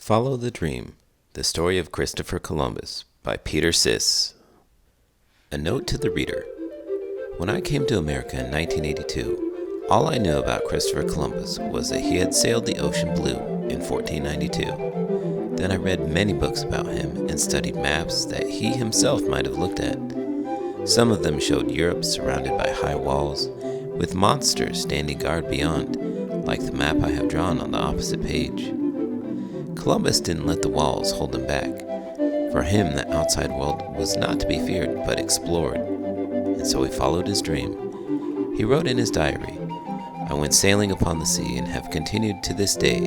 Follow the Dream, The Story of Christopher Columbus by Peter Sís. A note to the reader. When I came to America in 1982, all I knew about Christopher Columbus was that he had sailed the ocean blue in 1492. Then I read many books about him and studied maps that he himself might have looked at. Some of them showed Europe surrounded by high walls, with monsters standing guard beyond, like the map I have drawn on the opposite page. Columbus didn't let the walls hold him back. For him, the outside world was not to be feared, but explored. And so he followed his dream. He wrote in his diary, "I went sailing upon the sea and have continued to this day,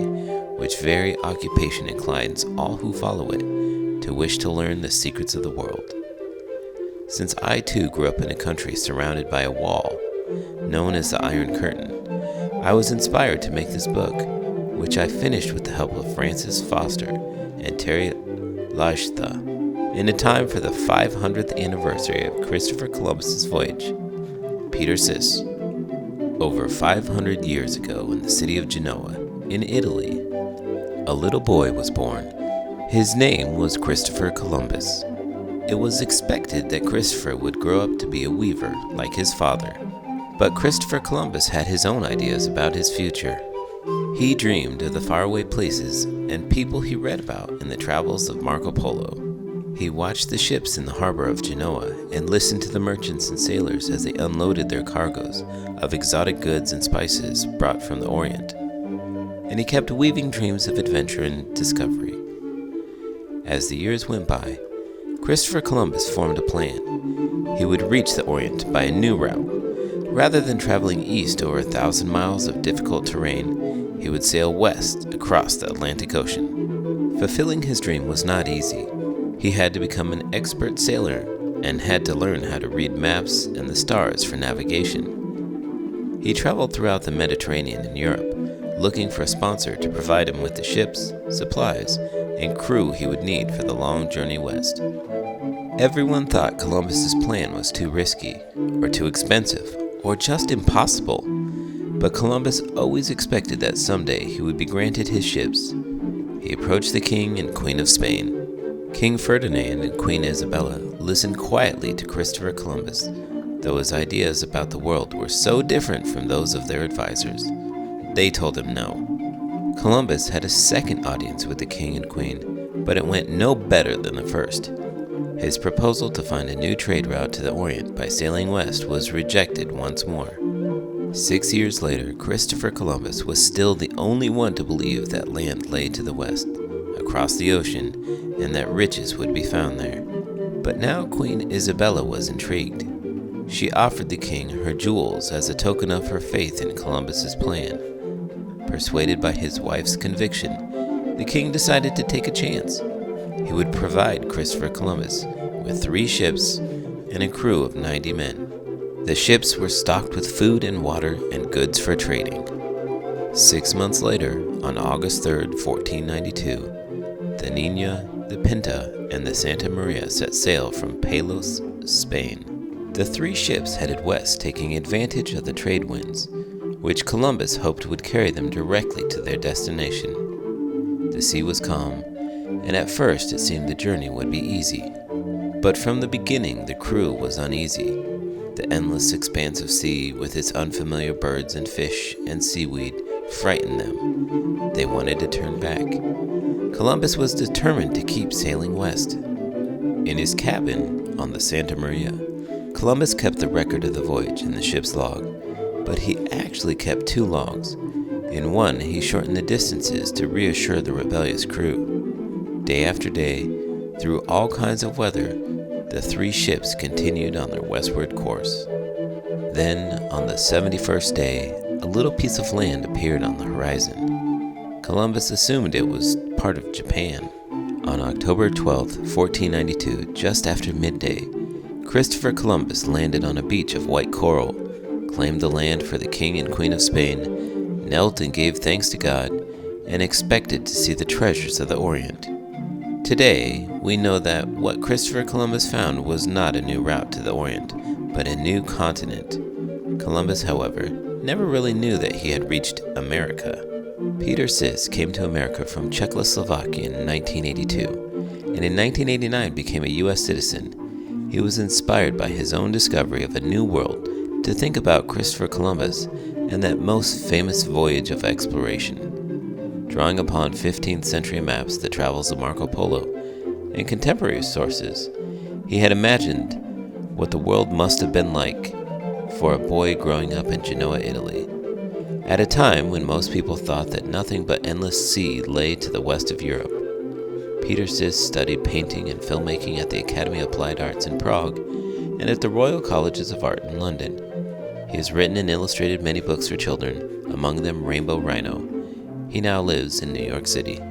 which very occupation inclines all who follow it to wish to learn the secrets of the world." Since I too grew up in a country surrounded by a wall, known as the Iron Curtain, I was inspired to make this book, which I finished with the help of Francis Foster and Terry Lajtha, in a time for the 500th anniversary of Christopher Columbus's voyage. Peter Sís. Over 500 years ago in the city of Genoa, in Italy, a little boy was born. His name was Christopher Columbus. It was expected that Christopher would grow up to be a weaver like his father, but Christopher Columbus had his own ideas about his future. He dreamed of the faraway places and people he read about in the travels of Marco Polo. He watched the ships in the harbor of Genoa and listened to the merchants and sailors as they unloaded their cargoes of exotic goods and spices brought from the Orient. And he kept weaving dreams of adventure and discovery. As the years went by, Christopher Columbus formed a plan. He would reach the Orient by a new route. Rather than traveling east over 1,000 miles of difficult terrain, he would sail west across the Atlantic Ocean. Fulfilling his dream was not easy. He had to become an expert sailor and had to learn how to read maps and the stars for navigation. He traveled throughout the Mediterranean and Europe, looking for a sponsor to provide him with the ships, supplies, and crew he would need for the long journey west. Everyone thought Columbus's plan was too risky, or too expensive, or just impossible. But Columbus always expected that someday he would be granted his ships. He approached the King and Queen of Spain. King Ferdinand and Queen Isabella listened quietly to Christopher Columbus, though his ideas about the world were so different from those of their advisors. They told him no. Columbus had a second audience with the King and Queen, but it went no better than the first. His proposal to find a new trade route to the Orient by sailing west was rejected once more. 6 years later, Christopher Columbus was still the only one to believe that land lay to the west, across the ocean, and that riches would be found there. But now Queen Isabella was intrigued. She offered the king her jewels as a token of her faith in Columbus's plan. Persuaded by his wife's conviction, the king decided to take a chance. He would provide Christopher Columbus with 3 ships and a crew of 90 men. The ships were stocked with food and water and goods for trading. 6 months later, on August 3rd, 1492, the Nina, the Pinta, and the Santa Maria set sail from Palos, Spain. The 3 ships headed west, taking advantage of the trade winds, which Columbus hoped would carry them directly to their destination. The sea was calm, and at first it seemed the journey would be easy. But from the beginning the crew was uneasy. The endless expanse of sea with its unfamiliar birds and fish and seaweed frightened them. They wanted to turn back. Columbus was determined to keep sailing west. In his cabin on the Santa Maria, Columbus kept the record of the voyage in the ship's log, but he actually kept 2 logs. In one, he shortened the distances to reassure the rebellious crew. Day after day, through all kinds of weather, the 3 ships continued on their westward course. Then, on the 71st day, a little piece of land appeared on the horizon. Columbus assumed it was part of Japan. On October 12, 1492, just after midday, Christopher Columbus landed on a beach of white coral, claimed the land for the King and Queen of Spain, knelt and gave thanks to God, and expected to see the treasures of the Orient. Today, we know that what Christopher Columbus found was not a new route to the Orient, but a new continent. Columbus, however, never really knew that he had reached America. Peter Sís came to America from Czechoslovakia in 1982, and in 1989 became a U.S. citizen. He was inspired by his own discovery of a new world to think about Christopher Columbus and that most famous voyage of exploration. Drawing upon 15th century maps, the travels of Marco Polo, and contemporary sources, he had imagined what the world must have been like for a boy growing up in Genoa, Italy. At a time when most people thought that nothing but endless sea lay to the west of Europe. Peter Sís studied painting and filmmaking at the Academy of Applied Arts in Prague and at the Royal Colleges of Art in London. He has written and illustrated many books for children, among them Rainbow Rhino. He now lives in New York City.